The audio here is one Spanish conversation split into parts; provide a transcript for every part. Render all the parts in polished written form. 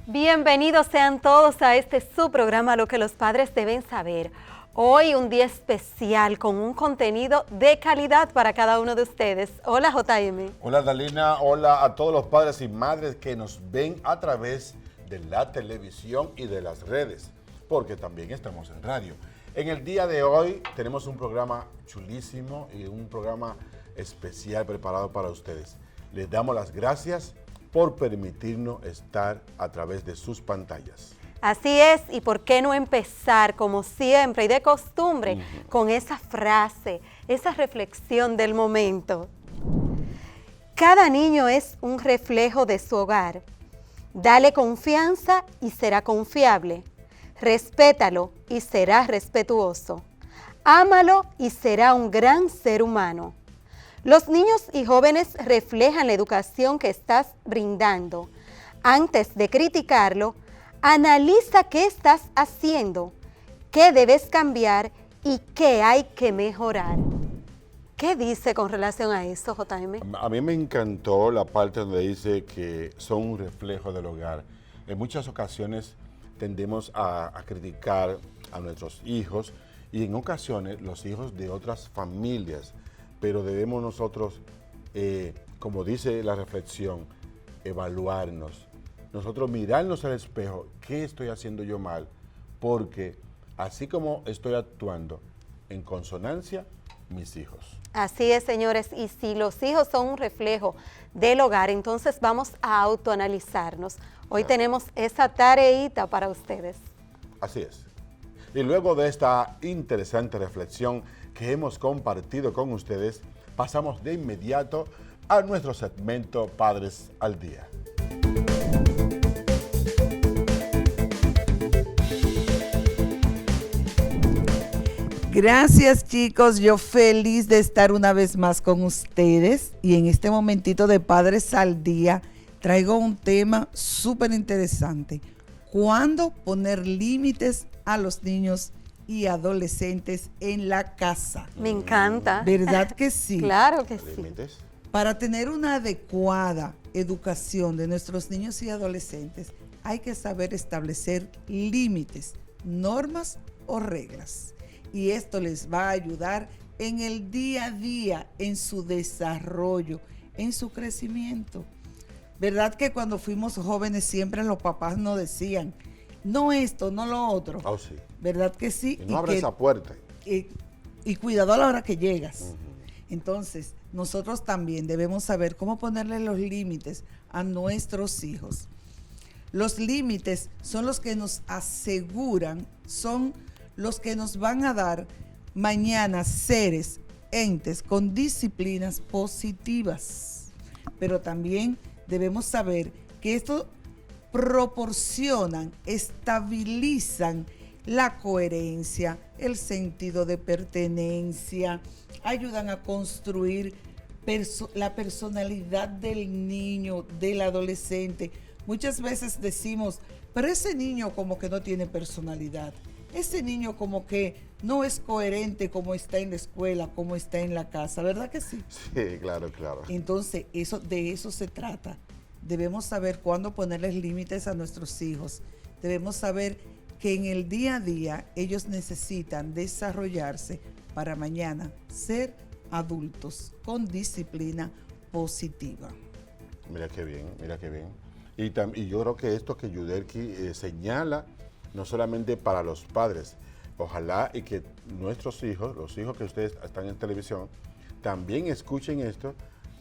Bienvenidos sean todos a este su programa Lo que los padres deben saber. Hoy un día especial con un contenido de calidad para cada uno de ustedes. Hola JM. Hola Dalina, hola a todos los padres y madres que nos ven a través de la televisión y de las redes, porque también estamos en radio. En el día de hoy tenemos un programa chulísimo y un programa especial preparado para ustedes. Les damos las gracias por permitirnos estar a través de sus pantallas. Así es, y por qué no empezar, como siempre y de costumbre, con esa frase, esa reflexión del momento. Cada niño es un reflejo de su hogar. Dale confianza y será confiable. Respétalo y será respetuoso. Ámalo y será un gran ser humano. Los niños y jóvenes reflejan la educación que estás brindando. Antes de criticarlo, analiza qué estás haciendo, qué debes cambiar y qué hay que mejorar. ¿Qué dice con relación a eso, JM? A mí me encantó la parte donde dice que son un reflejo del hogar. En muchas ocasiones tendemos a criticar a nuestros hijos y en ocasiones los hijos de otras familias, pero debemos nosotros, como dice la reflexión, evaluarnos. Nosotros mirarnos al espejo, ¿qué estoy haciendo yo mal? Porque así como estoy actuando en consonancia, mis hijos. Así es, señores, y si los hijos son un reflejo del hogar, entonces vamos a autoanalizarnos. Hoy tenemos esa tareita para ustedes. Así es. Y luego de esta interesante reflexión que hemos compartido con ustedes, pasamos de inmediato a nuestro segmento Padres al Día. Gracias chicos, yo feliz de estar una vez más con ustedes y en este momentito de Padres al Día traigo un tema súper interesante. ¿Cuándo poner límites a los niños y adolescentes en la casa? Me encanta. ¿Verdad que sí? Claro que sí. ¿Límites? Para tener una adecuada educación de nuestros niños y adolescentes hay que saber establecer límites, normas o reglas. Y esto les va a ayudar en el día a día, en su desarrollo, en su crecimiento. ¿Verdad que cuando fuimos jóvenes siempre los papás nos decían, no esto, no lo otro? Oh, sí. ¿Verdad que sí? Y no abra esa puerta. Y cuidado a la hora que llegas. Entonces, nosotros también debemos saber cómo ponerle los límites a nuestros hijos. Los límites son los que nos aseguran, son los que nos van a dar mañana seres, entes con disciplinas positivas. Pero también debemos saber que esto proporcionan, estabilizan la coherencia, el sentido de pertenencia, ayudan a construir la personalidad del niño, del adolescente. Muchas veces decimos, pero ese niño como que no tiene personalidad. Ese niño como que no es coherente como está en la escuela, como está en la casa, ¿verdad que sí? Sí, claro, claro. Entonces, de eso se trata. Debemos saber cuándo ponerles límites a nuestros hijos. Debemos saber que en el día a día ellos necesitan desarrollarse para mañana ser adultos con disciplina positiva. Mira qué bien, mira qué bien. Y yo creo que esto que Yudelki señala, no solamente para los padres, ojalá y que nuestros hijos, los hijos que ustedes están en televisión, también escuchen esto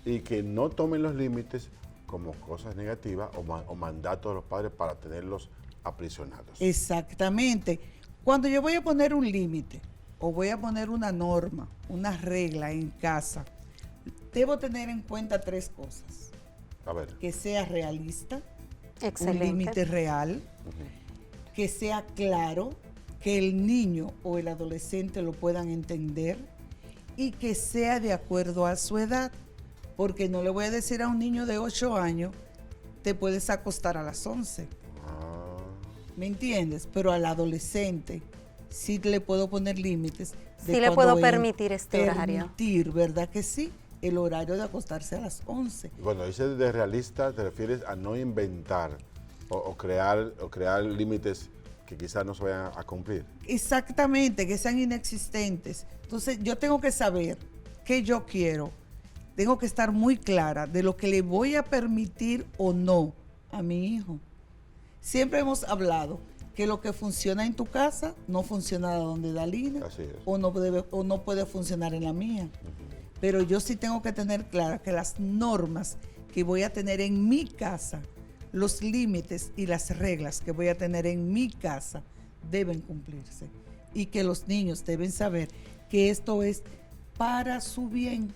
y que no tomen los límites como cosas negativas o mandatos de los padres para tenerlos aprisionados. Exactamente. Cuando yo voy a poner un límite o voy a poner una norma, una regla en casa, debo tener en cuenta 3 cosas. A ver. Que sea realista, Excelente. un límite real, que sea claro, que el niño o el adolescente lo puedan entender y que sea de acuerdo a su edad. Porque no le voy a decir a un niño de 8 años, te puedes acostar a las 11. ¿Me entiendes? Pero al adolescente sí le puedo poner límites. Sí le puedo permitir este horario. Permitir, ¿verdad que sí? El horario de acostarse a las 11. Cuando dices de realista, te refieres a no inventar o crear límites que quizás no se vayan a cumplir. Exactamente, que sean inexistentes. Entonces, yo tengo que saber qué yo quiero. Tengo que estar muy clara de lo que le voy a permitir o no a mi hijo. Siempre hemos hablado que lo que funciona en tu casa no funciona donde Dalina, o no puede funcionar en la mía. Pero yo sí tengo que tener clara que las normas que voy a tener en mi casa, los límites y las reglas que voy a tener en mi casa deben cumplirse. Y que los niños deben saber que esto es para su bien.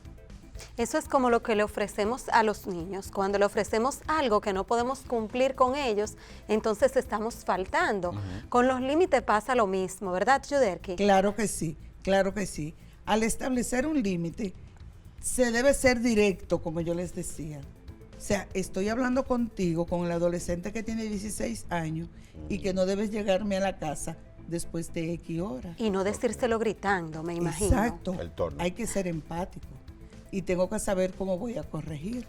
Eso es como lo que le ofrecemos a los niños. Cuando le ofrecemos algo que no podemos cumplir con ellos, entonces estamos faltando. Con los límites pasa lo mismo, ¿verdad, Yuderki? Claro que sí, claro que sí. Al establecer un límite, se debe ser directo, como yo les decía. O sea, estoy hablando contigo, con el adolescente que tiene 16 años y que no debes llegarme a la casa después de X horas. Y no decírselo gritando, me imagino. Exacto. Hay que ser empático. Y tengo que saber cómo voy a corregir.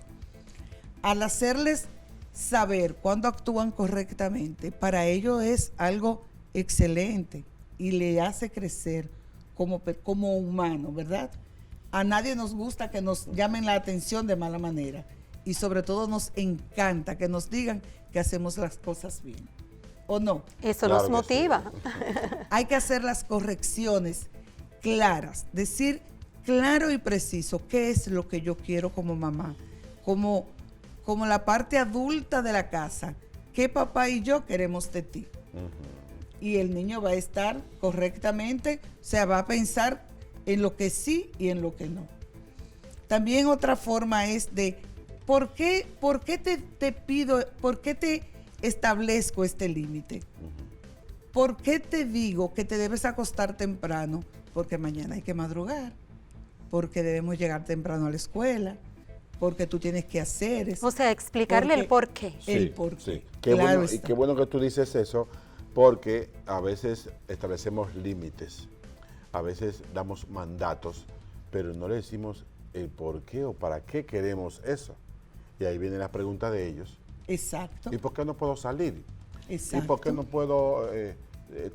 Al hacerles saber cuándo actúan correctamente, para ellos es algo excelente y le hace crecer como humano, ¿verdad? A nadie nos gusta que nos llamen la atención de mala manera y sobre todo nos encanta que nos digan que hacemos las cosas bien, ¿o no? Eso claro nos motiva. Sí. Hay que hacer las correcciones claras, decir claro y preciso qué es lo que yo quiero como mamá, como la parte adulta de la casa, qué papá y yo queremos de ti. Y el niño va a estar correctamente, o sea, va a pensar en lo que sí y en lo que no. También otra forma es de, ¿por qué te pido, por qué te establezco este límite? ¿Por qué te digo que te debes acostar temprano? Porque mañana hay que madrugar, porque debemos llegar temprano a la escuela, porque tú tienes que hacer eso. O sea, explicarle el por qué. Sí, el por qué. Sí. Qué bueno, y qué bueno que tú dices eso, porque a veces establecemos límites, a veces damos mandatos, pero no le decimos el por qué o para qué queremos eso. Y ahí viene la pregunta de ellos. Exacto. ¿Y por qué no puedo salir? Exacto. ¿Y por qué no puedo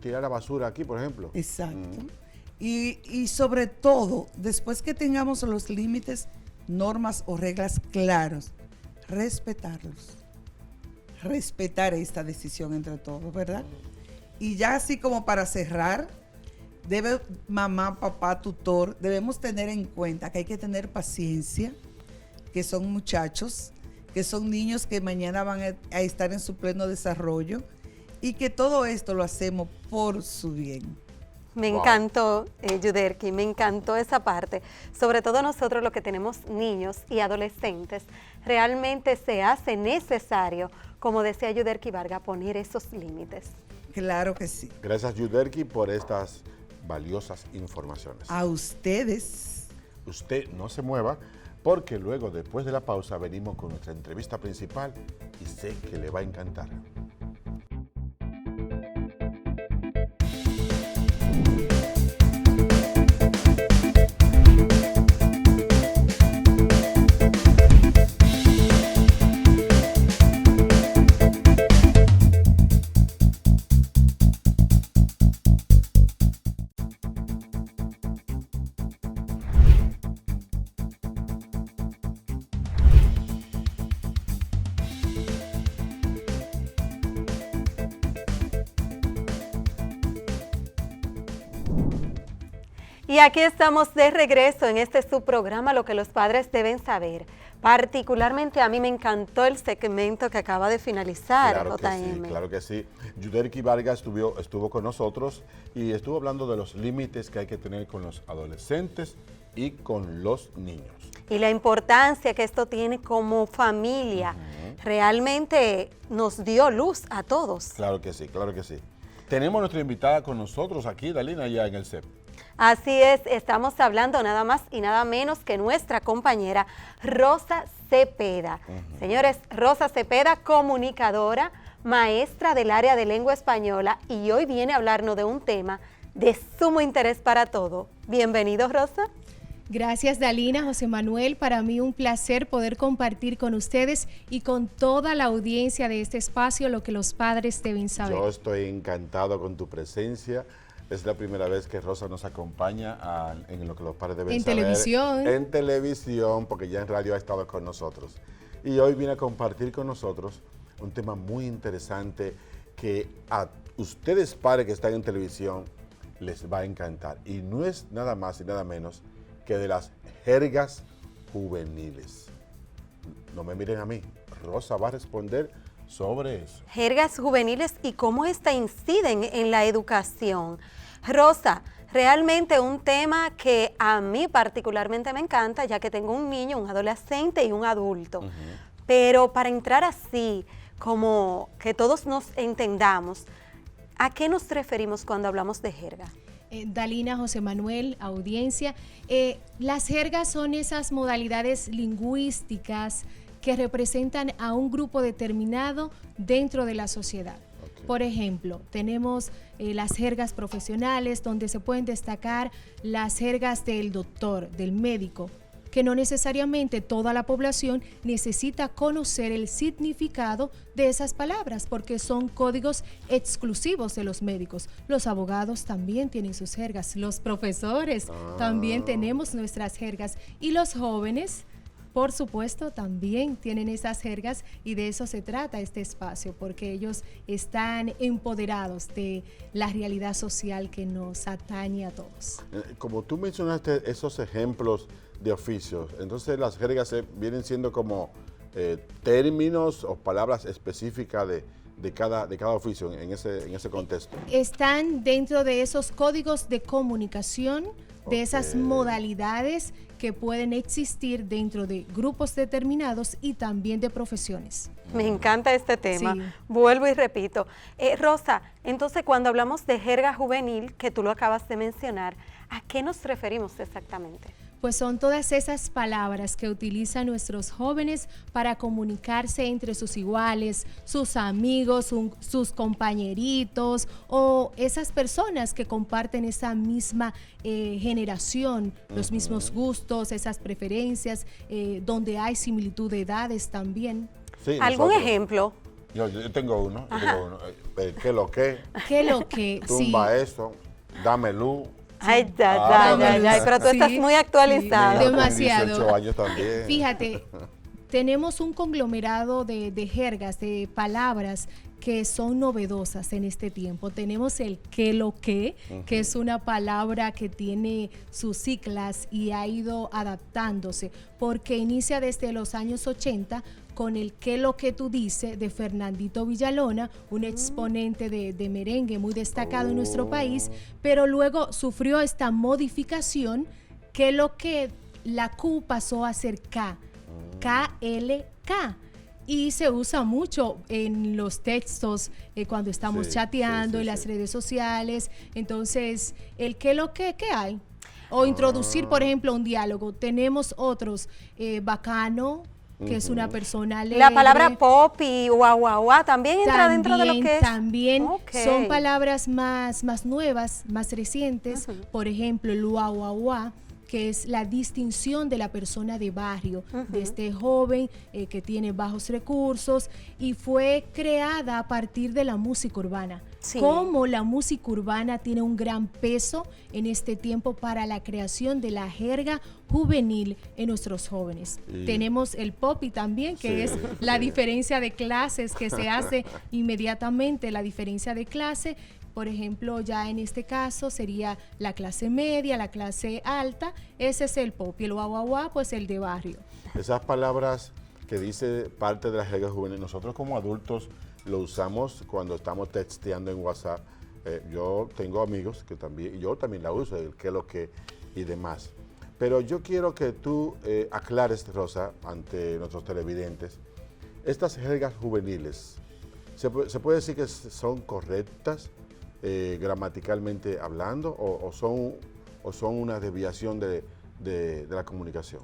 tirar la basura aquí, por ejemplo? Exacto. Y sobre todo, después que tengamos los límites, normas o reglas claros, respetarlos. Respetar esta decisión entre todos, ¿verdad? Y ya así como para cerrar, debe mamá, papá, tutor, debemos tener en cuenta que hay que tener paciencia, que son muchachos, que son niños que mañana van a estar en su pleno desarrollo y que todo esto lo hacemos por su bien. Me encantó, Yuderki, me encantó esa parte. Sobre todo nosotros los que tenemos niños y adolescentes, realmente se hace necesario, como decía Yuderki Vargas, poner esos límites. Claro que sí. Gracias, Yuderki, por estas valiosas informaciones. A ustedes. Usted no se mueva, porque luego, después de la pausa, venimos con nuestra entrevista principal y sé que le va a encantar. Y aquí estamos de regreso en este subprograma, Lo que los padres deben saber. Particularmente a mí me encantó el segmento que acaba de finalizar, claro JM. Claro que sí. Yuderki Vargas estuvo con nosotros y estuvo hablando de los límites que hay que tener con los adolescentes y con los niños. Y la importancia que esto tiene como familia. Realmente nos dio luz a todos. Claro que sí, claro que sí. Tenemos nuestra invitada con nosotros aquí, Dalina, ya en el CEP. Así es, estamos hablando nada más y nada menos que nuestra compañera Rosa Cepeda. Señores, Rosa Cepeda, comunicadora, maestra del área de lengua española, y hoy viene a hablarnos de un tema de sumo interés para todos. Bienvenido, Rosa. Gracias, Dalina, José Manuel. Para mí un placer poder compartir con ustedes y con toda la audiencia de este espacio lo que los padres deben saber. Yo estoy encantado con tu presencia. Es la primera vez que Rosa nos acompaña en lo que los padres deben saber. Televisión. En televisión, porque ya en radio ha estado con nosotros. Y hoy viene a compartir con nosotros un tema muy interesante que a ustedes padres que están en televisión les va a encantar. Y no es nada más y nada menos que de las jergas juveniles. No me miren a mí, Rosa va a responder sobre eso. Jergas juveniles y cómo esta inciden en la educación. Rosa, realmente un tema que a mí particularmente me encanta, ya que tengo un niño, un adolescente y un adulto. Pero para entrar así, como que todos nos entendamos, ¿a qué nos referimos cuando hablamos de jerga? Dalina, José Manuel, audiencia, las jergas son esas modalidades lingüísticas que representan a un grupo determinado dentro de la sociedad. Okay. Por ejemplo, tenemos las jergas profesionales, donde se pueden destacar las jergas del doctor, del médico, que no necesariamente toda la población necesita conocer el significado de esas palabras, porque son códigos exclusivos de los médicos. Los abogados también tienen sus jergas, los profesores también tenemos nuestras jergas, y los jóvenes, por supuesto, también tienen esas jergas, y de eso se trata este espacio, porque ellos están empoderados de la realidad social que nos atañe a todos. Como tú mencionaste esos ejemplos de oficios, entonces las jergas vienen siendo como términos o palabras específicas de cada oficio en ese contexto. Están dentro de esos códigos de comunicación, de esas modalidades que pueden existir dentro de grupos determinados y también de profesiones. Me encanta este tema. Sí. Vuelvo y repito. Rosa, entonces cuando hablamos de jerga juvenil, que tú lo acabas de mencionar, ¿a qué nos referimos exactamente? Pues son todas esas palabras que utilizan nuestros jóvenes para comunicarse entre sus iguales, sus amigos, sus compañeritos, o esas personas que comparten esa misma generación, los mismos gustos, esas preferencias, donde hay similitud de edades también. Sí, ¿Algún ejemplo? Yo tengo uno. ¿Qué lo que? ¿Qué lo que? Tumba eso, dame luz. Ay, pero tú estás muy actualizado. Sí, demasiado. 18 años también. Fíjate, tenemos un conglomerado de jergas, de palabras que son novedosas en este tiempo. Tenemos el qué lo que es una palabra que tiene sus siglas y ha ido adaptándose, porque inicia desde los años 80 con el qué lo que tú dices de Fernandito Villalona, un exponente de merengue muy destacado en nuestro país, pero luego sufrió esta modificación, que lo que la Q pasó a ser K, K-L-K. Y se usa mucho en los textos cuando estamos chateando en las redes sociales. Entonces, el qué lo que hay. O introducir, por ejemplo, un diálogo. Tenemos otros, bacano, que es una persona alegre. La palabra pop y guau también entra dentro de lo que es. También son palabras más nuevas, más recientes. Por ejemplo, el guau, que es la distinción de la persona de barrio, de este joven que tiene bajos recursos, y fue creada a partir de la música urbana. Sí. Cómo la música urbana tiene un gran peso en este tiempo para la creación de la jerga juvenil en nuestros jóvenes. Tenemos el pop y también, que es la diferencia de clases que se hace inmediatamente, la diferencia de clase. Por ejemplo, ya en este caso sería la clase media, la clase alta, ese es el pop, y el guau, pues el de barrio. Esas palabras que dice parte de las jergas juveniles, nosotros como adultos lo usamos cuando estamos texteando en WhatsApp. Yo tengo amigos que también, yo también la uso, el qué lo que y demás. Pero yo quiero que tú aclares, Rosa, ante nuestros televidentes, estas jergas juveniles, ¿se puede decir que son correctas gramaticalmente hablando o son una desviación de la comunicación?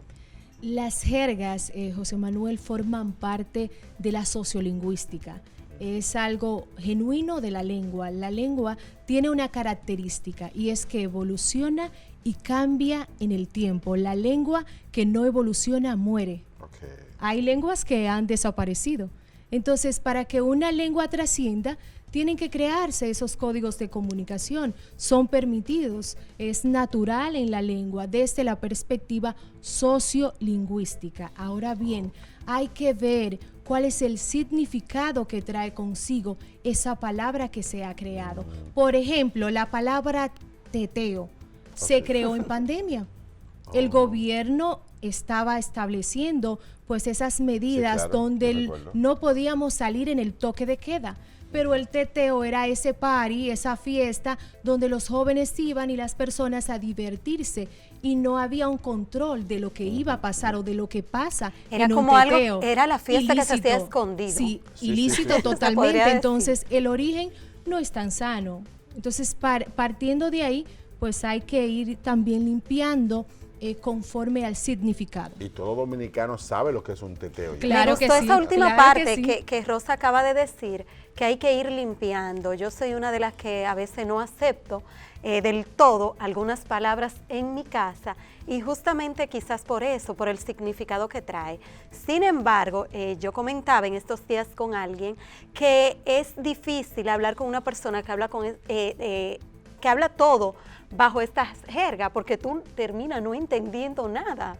Las jergas, José Manuel, forman parte de la sociolingüística. Es algo genuino de la lengua. La lengua tiene una característica, y es que evoluciona y cambia en el tiempo. La lengua que no evoluciona muere. Okay. Hay lenguas que han desaparecido. Entonces, para que una lengua trascienda, tienen que crearse esos códigos de comunicación. Son permitidos, es natural en la lengua desde la perspectiva sociolingüística. Ahora bien, hay que ver cuál es el significado que trae consigo esa palabra que se ha creado. Por ejemplo, la palabra teteo se creó en pandemia. El gobierno estaba estableciendo pues esas medidas, sí, claro, donde no podíamos salir en el toque de queda. Pero el teteo era ese party, esa fiesta donde los jóvenes iban y las personas a divertirse, y no había un control de lo que iba a pasar o de lo que pasa. Era en como un teteo. algo, era la fiesta Ilícito, que se hacía escondido. Sí, Sí, ilícito sí. totalmente. Entonces el origen no es tan sano. Entonces partiendo de ahí, pues hay que ir también limpiando conforme al significado. Y todo dominicano sabe lo que es un teteo. ya. Claro Me que gustó sí, esa última claro que parte sí. que Rosa acaba de decir, que hay que ir limpiando. Yo soy una de las que a veces no acepto del todo algunas palabras en mi casa, y justamente quizás por eso, por el significado que trae. Sin embargo, yo comentaba en estos días con alguien que es difícil hablar con una persona que habla que habla todo bajo esta jerga, porque tú terminas no entendiendo nada.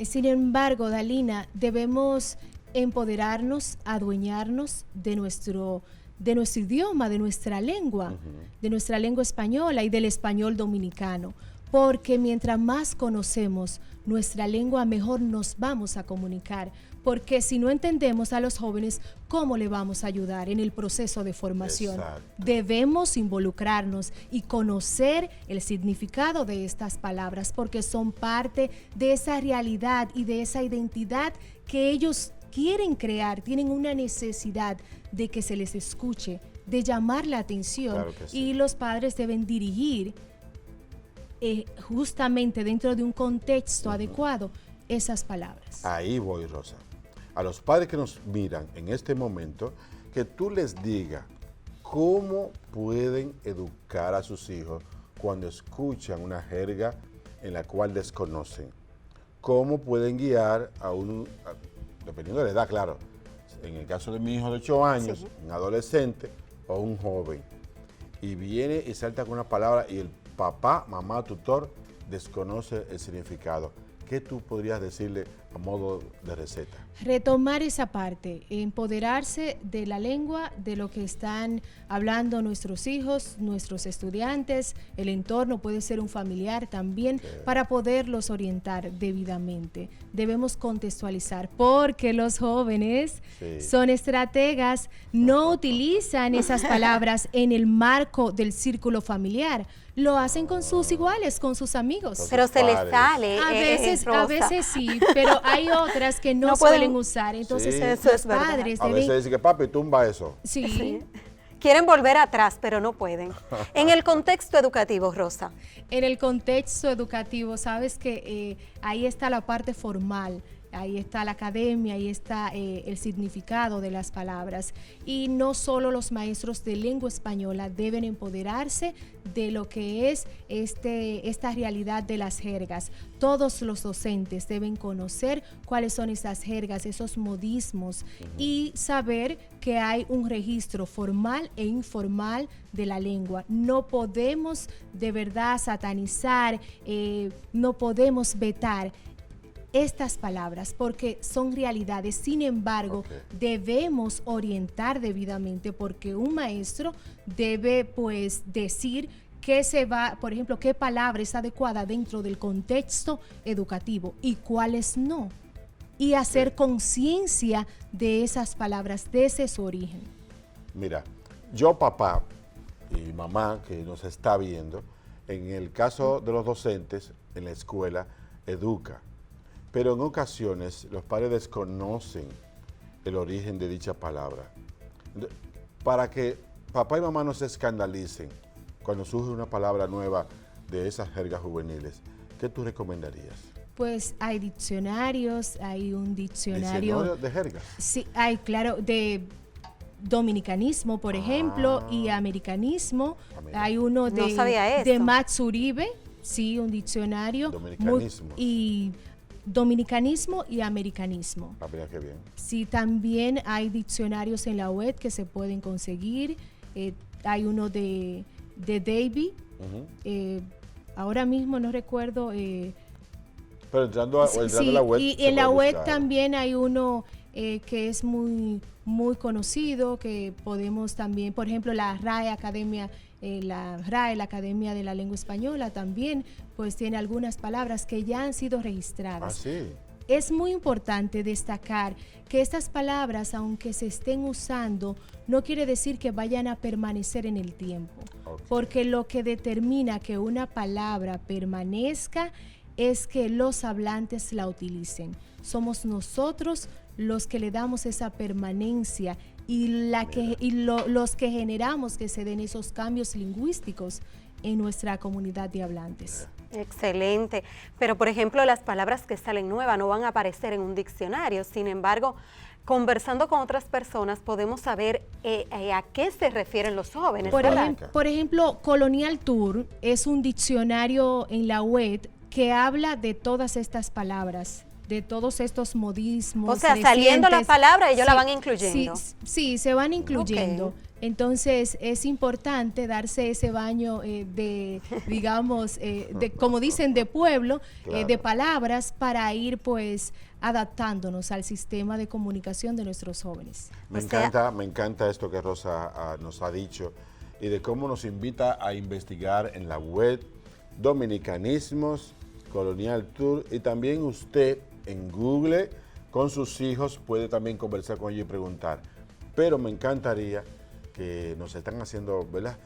Sin embargo, Dalina, debemos empoderarnos, adueñarnos de nuestro idioma, de nuestra lengua española y del español dominicano, porque mientras más conocemos nuestra lengua, mejor nos vamos a comunicar, porque si no entendemos a los jóvenes, ¿cómo le vamos a ayudar en el proceso de formación? Exacto. Debemos involucrarnos y conocer el significado de estas palabras, porque son parte de esa realidad y de esa identidad que ellos quieren crear. Tienen una necesidad de que se les escuche, de llamar la atención, Claro que sí. y los padres deben dirigir justamente dentro de un contexto adecuado esas palabras. Ahí voy, Rosa. A los padres que nos miran en este momento, que tú les digas cómo pueden educar a sus hijos cuando escuchan una jerga en la cual desconocen. Cómo pueden guiar dependiendo de la edad, claro. En el caso de mi hijo de 8 años, Sí. un adolescente o un joven, y viene y salta con una palabra y el papá, mamá, tutor desconoce el significado. ¿Qué tú podrías decirle a modo de receta? Retomar esa parte, empoderarse de la lengua, de lo que están hablando nuestros hijos, nuestros estudiantes, el entorno, puede ser un familiar también, para poderlos orientar debidamente. Debemos contextualizar, porque los jóvenes son estrategas, no utilizan esas palabras en el marco del círculo familiar, lo hacen con sus iguales, con sus amigos. Pero se les padres. sale. A veces sí, pero hay otras que no, No pueden suelen usar. Entonces, Sí. Eso es los verdad. padres A deben... veces dice que papi, tumba eso. Sí. Quieren volver atrás, pero no pueden. En el contexto educativo, Rosa. En el contexto educativo, sabes que ahí está la parte formal, ahí está la academia, ahí está el significado de las palabras. Y no solo los maestros de lengua española deben empoderarse de lo que es esta realidad de las jergas. Todos los docentes deben conocer cuáles son esas jergas, esos modismos, y saber que hay un registro formal e informal de la lengua. No podemos de verdad satanizar, no podemos vetar estas palabras porque son realidades. Sin embargo, debemos orientar debidamente, porque un maestro debe pues decir qué se va, por ejemplo, qué palabra es adecuada dentro del contexto educativo y cuáles no, y hacer conciencia de esas palabras desde su origen. Mira, yo papá y mamá que nos está viendo, en el caso de los docentes en la escuela, educa. Pero en ocasiones los padres desconocen el origen de dicha palabra. Para que papá y mamá no se escandalicen cuando surge una palabra nueva de esas jergas juveniles, ¿qué tú recomendarías? Pues hay diccionarios, hay un diccionario de jergas. Sí, hay, claro, de dominicanismo, por ejemplo, y americanismo. Hay uno No sabía eso. de Max Uribe, Sí, un diccionario. Dominicanismo. Y dominicanismo y americanismo. Ah, mira qué bien. Sí, también hay diccionarios en la web que se pueden conseguir. Hay uno de Davy. Ahora mismo no recuerdo. Pero entrando a la web. Y en la web también hay uno que es muy conocido, que podemos también, por ejemplo, la RAE Academia, la Academia de la Lengua Española también, pues tiene algunas palabras que ya han sido registradas. Ah, sí. Es muy importante destacar que estas palabras, aunque se estén usando, no quiere decir que vayan a permanecer en el tiempo, porque lo que determina que una palabra permanezca es que los hablantes la utilicen. Somos nosotros los que le damos esa permanencia y los que generamos que se den esos cambios lingüísticos en nuestra comunidad de hablantes. Excelente. Pero, por ejemplo, las palabras que salen nuevas no van a aparecer en un diccionario. Sin embargo, conversando con otras personas podemos saber a qué se refieren los jóvenes. Por ejemplo, Colonial Tour es un diccionario en la web que habla de todas estas palabras, de todos estos modismos. O sea, saliendo la palabra, ellos la van incluyendo. Sí, se van incluyendo. Okay. Entonces, es importante darse ese baño digamos, como dicen, de pueblo, claro, de palabras para ir, pues, adaptándonos al sistema de comunicación de nuestros jóvenes. Me encanta esto que Rosa nos ha dicho y de cómo nos invita a investigar en la web dominicanismos, Colonial Tour, y también usted en Google con sus hijos puede también conversar con ellos y preguntar. Pero me encantaría que nos están haciendo, ¿verdad?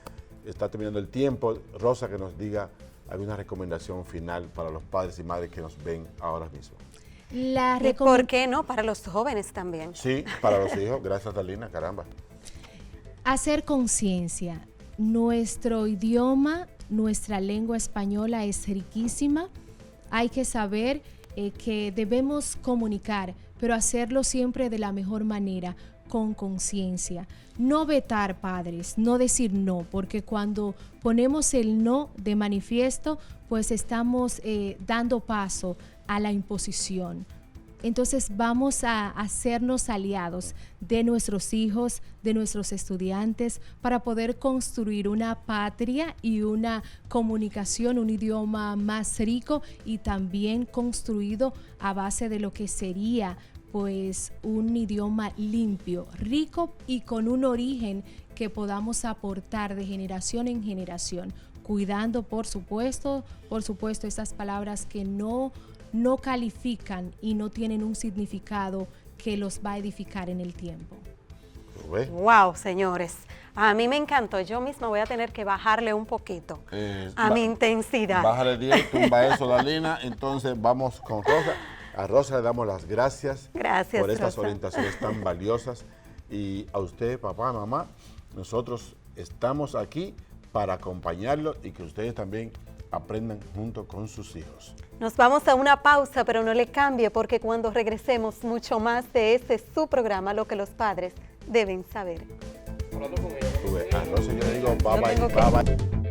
Está terminando el tiempo. Rosa, que nos diga alguna recomendación final para los padres y madres que nos ven ahora mismo. ¿Y por qué no? Para los jóvenes también. Sí, para los hijos. Gracias, Dalina, caramba. Hacer conciencia. Nuestro idioma, nuestra lengua española es riquísima. Hay que saber que debemos comunicar, pero hacerlo siempre de la mejor manera, con conciencia. No vetar, padres, no decir no, porque cuando ponemos el no de manifiesto, pues estamos dando paso a la imposición. Entonces vamos a hacernos aliados de nuestros hijos, de nuestros estudiantes, para poder construir una patria y una comunicación, un idioma más rico y también construido a base de lo que sería pues un idioma limpio, rico y con un origen que podamos aportar de generación en generación, cuidando por supuesto estas palabras que no califican y no tienen un significado que los va a edificar en el tiempo. Wow, señores, a mí me encantó. Yo misma voy a tener que bajarle un poquito a mi intensidad. Bájale 10, tumba eso, Dalina. Entonces vamos con Rosa. A Rosa le damos las gracias por estas orientaciones tan valiosas. Y a usted, papá, mamá, nosotros estamos aquí para acompañarlos y que ustedes también aprendan junto con sus hijos. Nos vamos a una pausa, pero no le cambie, porque cuando regresemos mucho más de este su programa, Lo que los padres deben saber. A Rosa yo le digo bye bye.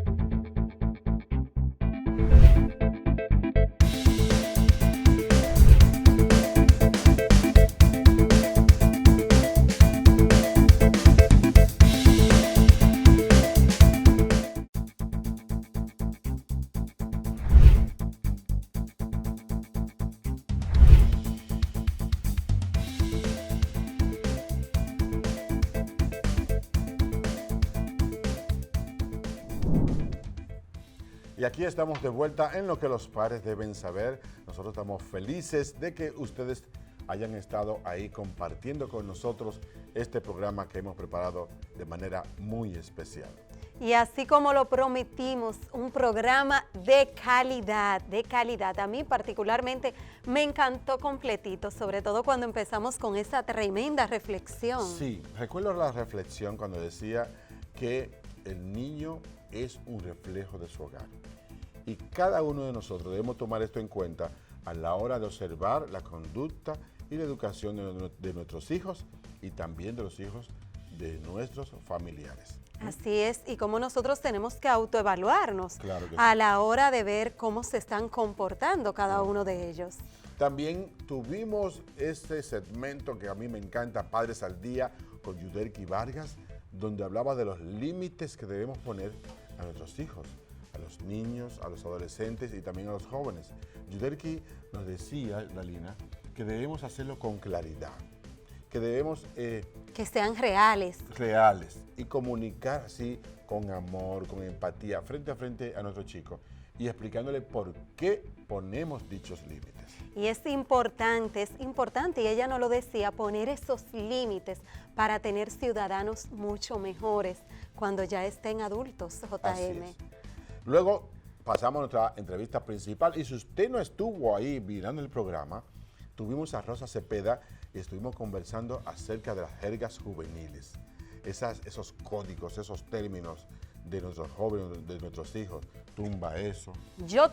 Y aquí estamos de vuelta en Lo que los padres deben saber. Nosotros estamos felices de que ustedes hayan estado ahí compartiendo con nosotros este programa que hemos preparado de manera muy especial. Y así como lo prometimos, un programa de calidad, de calidad. A mí particularmente me encantó completito, sobre todo cuando empezamos con esa tremenda reflexión. Sí, recuerdo la reflexión cuando decía que el niño es un reflejo de su hogar. Y cada uno de nosotros debemos tomar esto en cuenta a la hora de observar la conducta y la educación de nuestros hijos y también de los hijos de nuestros familiares. Así es, y cómo nosotros tenemos que autoevaluarnos Claro que a sí. la hora de ver cómo se están comportando cada uno de ellos. También tuvimos este segmento que a mí me encanta, Padres al Día, con Yudelki Vargas, donde hablaba de los límites que debemos poner a nuestros hijos, a los niños, a los adolescentes y también a los jóvenes. Yudelki nos decía, Dalina, que debemos hacerlo con claridad, que debemos Que sean reales. reales y comunicar así con amor, con empatía, frente a frente a nuestros chicos y explicándole por qué ponemos dichos límites. Y es importante, y ella nos lo decía, poner esos límites para tener ciudadanos mucho mejores cuando ya estén adultos, JM. Así es. Luego pasamos a nuestra entrevista principal y si usted no estuvo ahí mirando el programa, tuvimos a Rosa Cepeda y estuvimos conversando acerca de las jergas juveniles, esos códigos, esos términos de nuestros jóvenes, de nuestros hijos. Tumba eso. Yo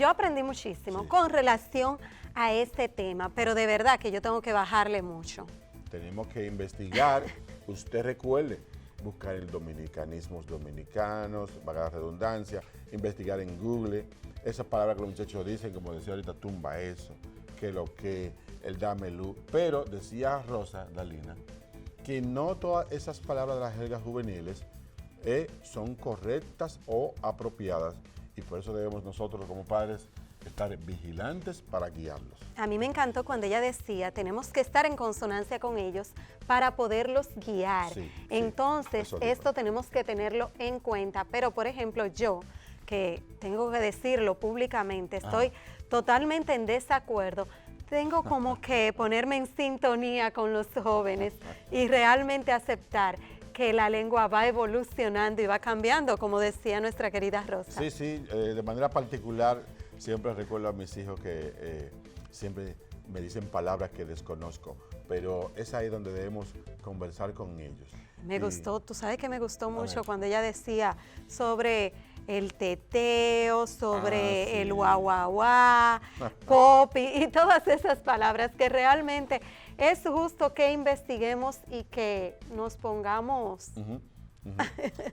aprendí muchísimo Sí. con relación a este tema, pero de verdad que yo tengo que bajarle mucho. Tenemos que investigar, usted recuerde, buscar el dominicanismos dominicanos, valga la redundancia, investigar en Google, esas palabras que los muchachos dicen, como decía ahorita, tumba eso, que lo que, el dame luz. Pero decía Rosa, Dalina, que no todas esas palabras de las jergas juveniles son correctas o apropiadas y por eso debemos nosotros como padres estar vigilantes para guiarlos. A mí me encantó cuando ella decía, tenemos que estar en consonancia con ellos para poderlos guiar. Sí, Entonces, eso digo. esto tenemos que tenerlo en cuenta. Pero, por ejemplo, yo, que tengo que decirlo públicamente, estoy totalmente en desacuerdo. Tengo como que ponerme en sintonía con los jóvenes y realmente aceptar que la lengua va evolucionando y va cambiando, como decía nuestra querida Rosa. Sí, sí, de manera particular siempre recuerdo a mis hijos que siempre me dicen palabras que desconozco, pero es ahí donde debemos conversar con ellos. Me gustó, tú sabes que me gustó mucho ver. cuando ella decía sobre el teteo, sobre sí. el guaguaguá, popi y todas esas palabras que realmente es justo que investiguemos y que nos pongamos. Ujú, ujú.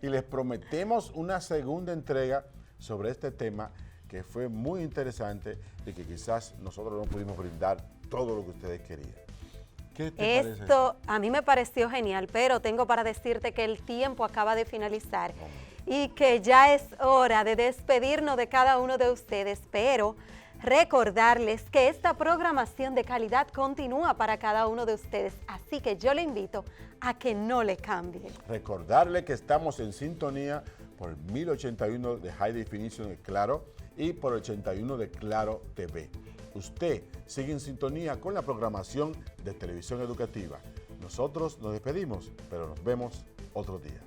Y les prometemos una segunda entrega sobre este tema que fue muy interesante y que quizás nosotros no pudimos brindar todo lo que ustedes querían. ¿Qué te parece? Esto a mí me pareció genial, pero tengo para decirte que el tiempo acaba de finalizar y que ya es hora de despedirnos de cada uno de ustedes, pero recordarles que esta programación de calidad continúa para cada uno de ustedes, así que yo le invito a que no le cambie. Recordarle que estamos en sintonía por 1081 de High Definition de Claro y por 81 de Claro TV. Usted sigue en sintonía con la programación de Televisión Educativa. Nosotros nos despedimos, pero nos vemos otro día.